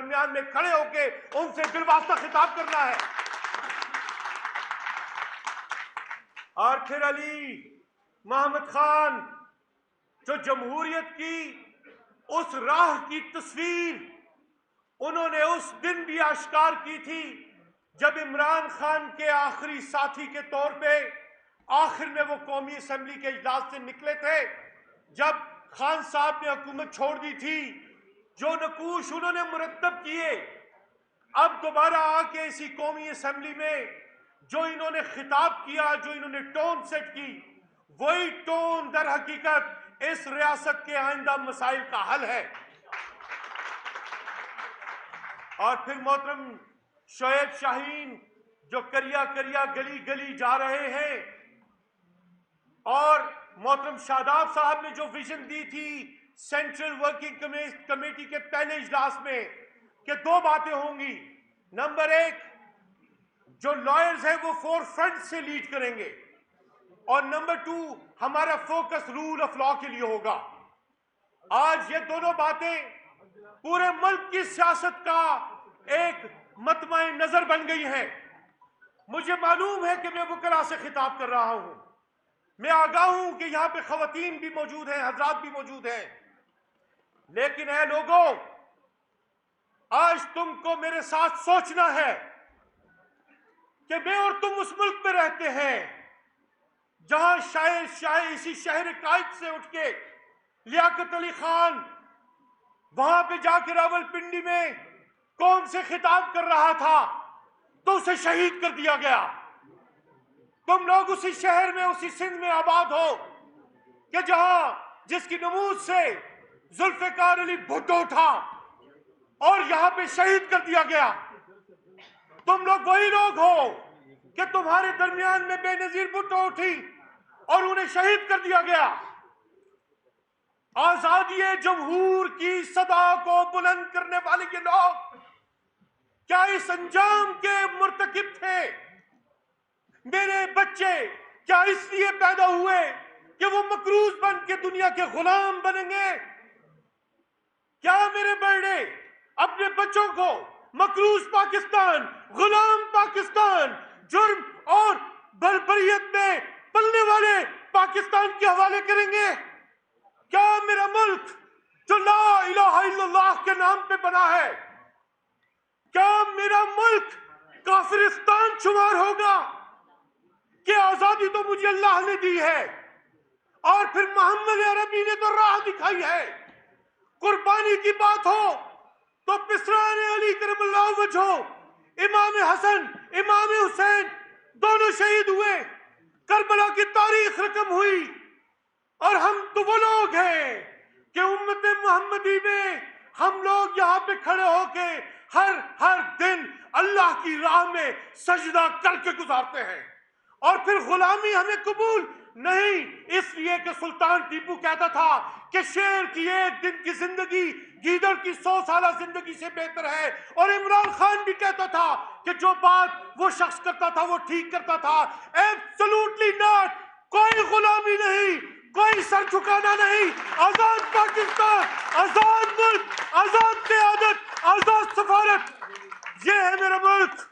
درمیان میں کھڑے ہو کے ان سے بالواسطہ خطاب کرنا ہے. اور پھر علی محمد خان جو جمہوریت کی اس راہ کی تصویر انہوں نے اس دن بھی آشکار کی تھی جب عمران خان کے آخری ساتھی کے طور پہ آخر میں وہ قومی اسمبلی کے اجلاس سے نکلے تھے. جب خان صاحب نے حکومت چھوڑ دی تھی، جو نقوش انہوں نے مرتب کیے، اب دوبارہ آ کے اسی قومی اسمبلی میں جو انہوں نے خطاب کیا، جو انہوں نے ٹون سیٹ کی، وہی ٹون در حقیقت اس ریاست کے آئندہ مسائل کا حل ہے. اور پھر محترم شعیب شاہین جو کریا کریا گلی گلی جا رہے ہیں، اور محترم شاداب صاحب نے جو ویژن دی تھی سینٹرل ورکنگ کمیٹی کے پہلے اجلاس میں کہ 2 باتیں ہوں گی. نمبر 1، جو لائرز ہیں وہ فور فرنٹ سے لیڈ کریں گے، اور نمبر 2، ہمارا فوکس رول آف لا کے لیے ہوگا. آج یہ دونوں باتیں پورے ملک کی سیاست کا ایک مطمع نظر بن گئی ہیں. مجھے معلوم ہے کہ میں وکلاء سے خطاب کر رہا ہوں، میں آگاہ ہوں کہ یہاں پہ خواتین بھی موجود ہیں، حضرات بھی موجود ہیں، لیکن اے لوگوں، آج تم کو میرے ساتھ سوچنا ہے کہ میں اور تم اس ملک میں رہتے ہیں جہاں شاید اسی شہر قائد سے اٹھ کے لیاقت علی خان وہاں پہ جا کے راول پنڈی میں قوم سے خطاب کر رہا تھا تو اسے شہید کر دیا گیا. تم لوگ اسی شہر میں، اسی سندھ میں آباد ہو کہ جس کی نمود سے ذوالفقار علی بھٹو اٹھا اور یہاں پہ شہید کر دیا گیا. تم لوگ وہی لوگ ہو کہ تمہارے درمیان میں بے نظیر بھٹو اٹھی اور انہیں شہید کر دیا گیا. آزادی جمہور کی صدا کو بلند کرنے والے یہ لوگ کیا اس انجام کے مرتکب تھے؟ میرے بچے کیا اس لیے پیدا ہوئے کہ وہ مکروز بن کے دنیا کے غلام بنیں گے؟ کیا میرے بیٹے اپنے بچوں کو مکروز پاکستان، غلام پاکستان، جرم اور بربریت میں پلنے والے پاکستان کے حوالے کریں گے؟ کیا میرا ملک جو لا الہ الا اللہ کے نام پہ بنا ہے، کیا میرا ملک کافرستان شمار ہوگا؟ کہ آزادی تو مجھے اللہ نے دی ہے، اور پھر محمد عربی نے تو راہ دکھائی ہے. قربانی کی بات ہو تو پسران علی کرم اللہ وجہہ، امام حسن، امام حسین دونوں شہید ہوئے، کربلا کی تاریخ رقم ہوئی، اور ہم تو وہ لوگ ہیں کہ امت محمدی میں ہم لوگ یہاں پہ کھڑے ہو کے ہر دن اللہ کی راہ میں سجدہ کر کے گزارتے ہیں. اور پھر غلامی ہمیں قبول نہیں، اس لیے کہ سلطان ٹیپو کہتا تھا کہ شیر کی 1 دن کی زندگی گیدڑ کی 100 سالہ زندگی سے بہتر ہے. اور عمران خان بھی کہتا تھا کہ جو بات وہ شخص کرتا تھا وہ ٹھیک کرتا تھا. ایبسولوٹلی ناٹ، کوئی غلامی نہیں، کوئی سر جھکانا نہیں. آزاد پاکستان، آزاد ملک، آزاد قیادت، آزاد سفارت، یہ ہے میرا ملک.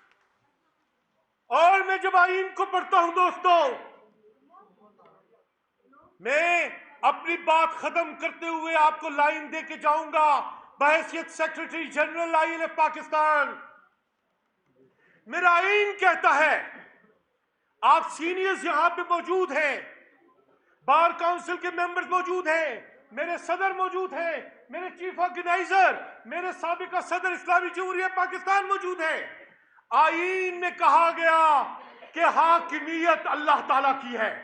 اور میں جب آئین کو پڑھتا ہوں دوستوں، میں اپنی بات ختم کرتے ہوئے آپ کو لائن دے کے جاؤں گا بحیثیت سیکریٹری جنرل آئین پاکستان. میرا آئین کہتا ہے، آپ سینئرز یہاں پہ موجود ہیں، بار کاؤنسل کے ممبرز موجود ہیں، میرے صدر موجود ہیں، میرے چیف آرگنائزر، میرے سابقہ صدر اسلامی جمہوریہ پاکستان موجود ہیں. آئین میں کہا گیا کہ حاکمیت اللہ تعالیٰ کی ہے،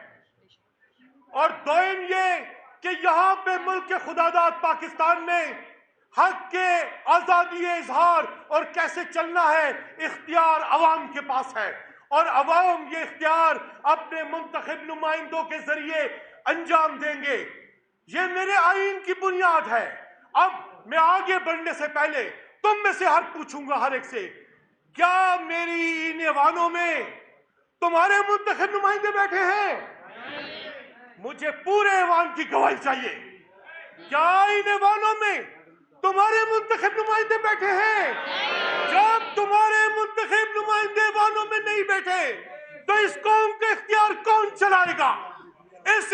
اور دوئم یہ کہ یہاں پہ ملک کے خداداد پاکستان میں حق کے آزادی اظہار اور کیسے چلنا ہے اختیار عوام کے پاس ہے، اور عوام یہ اختیار اپنے منتخب نمائندوں کے ذریعے انجام دیں گے. یہ میرے آئین کی بنیاد ہے. اب میں آگے بڑھنے سے پہلے تم میں سے پوچھوں گا ہر ایک سے، کیا میری ان ایوانوں میں تمہارے منتخب نمائندے بیٹھے ہیں؟ مجھے پورے ایوان کی گواہی چاہیے. کیا ان ایوانوں میں تمہارے منتخب نمائندے بیٹھے ہیں. جب تمہارے منتخب نمائندے وانوں میں نہیں بیٹھے تو اس قوم کا اختیار کون چلائے گا؟ اس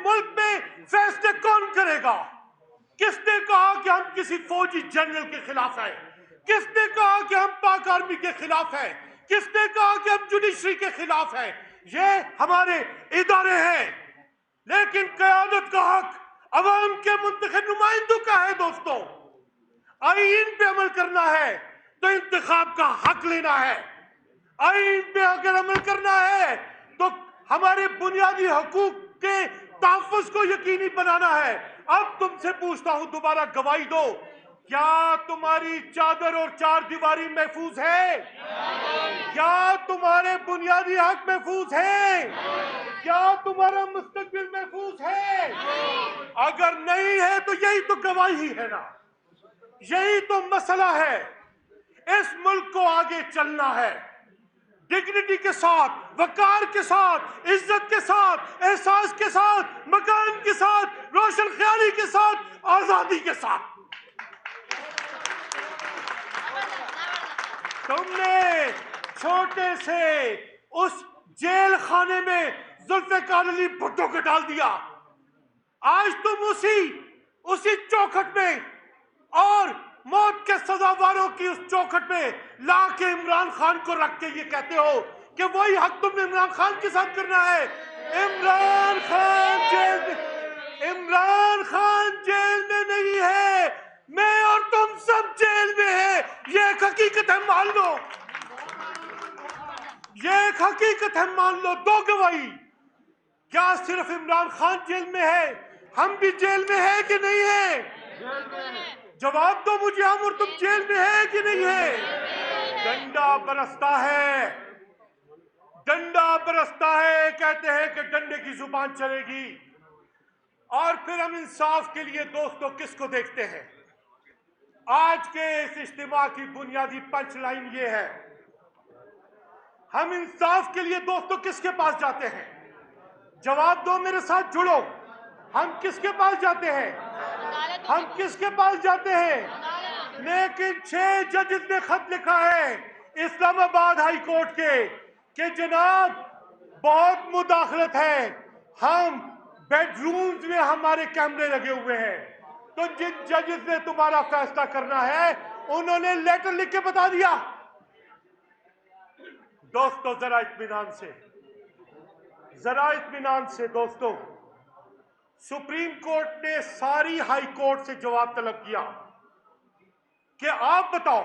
ملک میں فیصلے کون کرے گا؟ کس نے کہا کہ ہم کسی فوجی جنرل کے خلاف ہیں؟ کس نے کہا کہ ہم پاک آرمی کے خلاف ہیں؟ کس نے کہا کہ ہم جوڈیشری کے خلاف ہیں؟ یہ ہمارے ادارے ہیں، لیکن قیادت کا حق عوام کے منتخب نمائندوں کا ہے. دوستو، آئین پہ عمل کرنا ہے تو انتخاب کا حق لینا ہے. آئین پہ اگر عمل کرنا ہے تو ہمارے بنیادی حقوق کے تحفظ کو یقینی بنانا ہے. اب تم سے پوچھتا ہوں، دوبارہ گواہی دو، کیا تمہاری چادر اور چار دیواری محفوظ ہے؟ کیا تمہارے بنیادی حق محفوظ ہیں؟ کیا تمہارا مستقبل محفوظ ہے؟ اگر نہیں ہے تو یہی تو گواہی ہے نا، یہی تو مسئلہ ہے. اس ملک کو آگے چلنا ہے ڈگنیٹی کے ساتھ، وقار کے ساتھ، عزت کے ساتھ، احساس کے ساتھ، مکان کے ساتھ، روشن خیالی کے ساتھ، آزادی کے ساتھ. تم نے چھوٹے سے اس جیل خانے میں ذوالفقار علی بھٹو کو ڈال دیا. آج تم اسی چوکھٹ میں اور موت کے سزاواروں کی اس چوکھٹ میں لا کے عمران خان کو رکھ کے یہ کہتے ہو کہ وہی حق تم نے عمران خان کے ساتھ کرنا ہے. عمران خان جیل میں نہیں ہے، میں اور تم سب جیل میں ہیں. یہ ایک حقیقت ہے، مان لو. یہ ایک حقیقت ہے، مان لو. دو گواہی. کیا صرف عمران خان جیل میں ہے؟ ہم بھی جیل میں ہیں کہ نہیں ہیں؟ جواب دو مجھے، ہم اور تم جیل میں ہیں کہ نہیں ہیں؟ ڈنڈا برستا ہے، ڈنڈا برستا ہے. کہتے ہیں کہ ڈنڈے کی زبان چلے گی. اور پھر ہم انصاف کے لیے دوستوں کس کو دیکھتے ہیں؟ آج کے اس اجتماع کی بنیادی پنچ لائن یہ ہے، ہم انصاف کے لیے دوستوں کس کے پاس جاتے ہیں؟ جواب دو، میرے ساتھ جڑو. ہم کس کے پاس جاتے ہیں؟ ہم کس کے پاس جاتے ہیں؟ لیکن 6 ججز نے خط لکھا ہے اسلام آباد ہائی کورٹ کے کہ جناب بہت مداخلت ہے، ہم بیڈ رومز میں ہمارے کیمرے لگے ہوئے ہیں. تو جن ججز نے تمہارا فیصلہ کرنا ہے انہوں نے لیٹر لکھ کے بتا دیا. دوستو ذرا اطمینان سے دوستو، سپریم کورٹ نے ساری ہائی کورٹ سے جواب طلب کیا کہ آپ بتاؤ.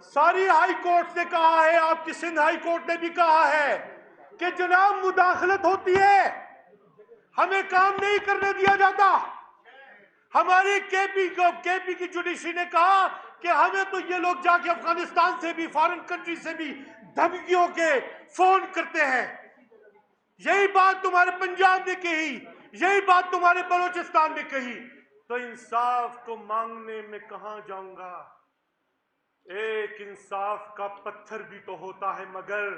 ساری ہائی کورٹ نے کہا ہے، آپ کی سندھ ہائی کورٹ نے بھی کہا ہے کہ جناب مداخلت ہوتی ہے، ہمیں کام نہیں کرنے دیا جاتا. ہماری کے پی کی جوڈیشری نے کہا کہ ہمیں تو یہ لوگ جا کے افغانستان سے بھی، فارن کنٹری سے بھی دھمکیوں کے فون کرتے ہیں. یہی بات تمہارے پنجاب نے کہی، یہی بات تمہارے بلوچستان نے کہی. تو انصاف کو مانگنے میں کہاں جاؤں گا؟ ایک انصاف کا پتھر بھی تو ہوتا ہے، مگر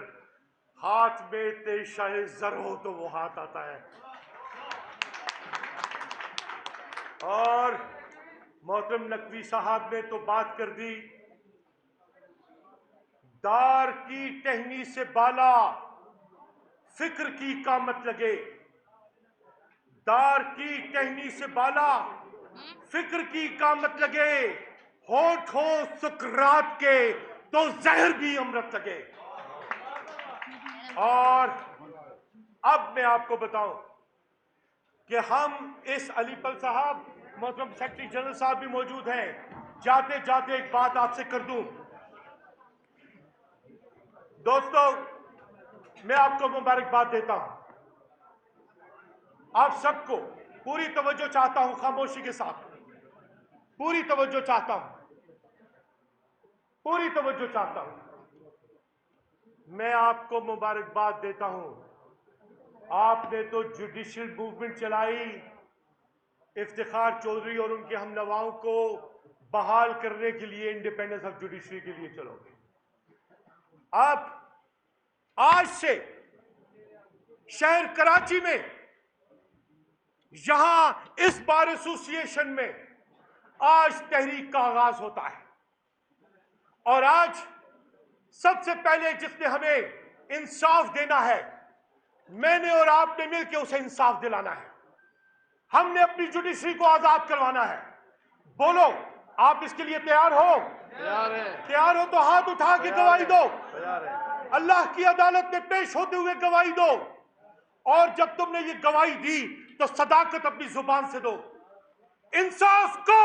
ہاتھ میں تیشہ زر ہو تو وہ ہاتھ آتا ہے. اور محترم نقوی صاحب نے تو بات کر دی، دار کی ٹہنی سے بالا فکر کی قامت لگے. دار کی ٹہنی سے بالا فکر کی قامت لگے، ہونٹ ہو سکرات کے تو زہر بھی امرت لگے. اور اب میں آپ کو بتاؤں کہ ہم اس علی پل صاحب، محترم سیکرٹری جنرل صاحب بھی موجود ہیں، جاتے جاتے ایک بات آپ سے کر دوں. دوستو میں آپ کو مبارکباد دیتا ہوں، آپ سب کو پوری توجہ چاہتا ہوں، خاموشی کے ساتھ پوری توجہ چاہتا ہوں، پوری توجہ چاہتا ہوں. میں آپ کو مبارکباد دیتا ہوں. آپ نے تو جوڈیشل موومنٹ چلائی، افتخار چودھری اور ان کے ہم نواؤں کو بحال کرنے کے لیے، انڈیپینڈنس آف جوڈیشری کے لیے چلو گے. اب آج سے شہر کراچی میں، یہاں اس بار ایسوسی ایشن میں آج تحریک کا آغاز ہوتا ہے، اور آج سب سے پہلے جس نے ہمیں انصاف دینا ہے، میں نے اور آپ نے مل کے اسے انصاف دلانا ہے۔ ہم نے اپنی جوڈیشری کو آزاد کروانا ہے۔ بولو، آپ اس کے لیے تیار ہو؟ تیار ہو تو ہاتھ اٹھا کے گواہی دو، اللہ کی عدالت میں پیش ہوتے ہوئے گواہی دو۔ اور جب تم نے یہ گواہی دی تو صداقت اپنی زبان سے دو، انصاف کو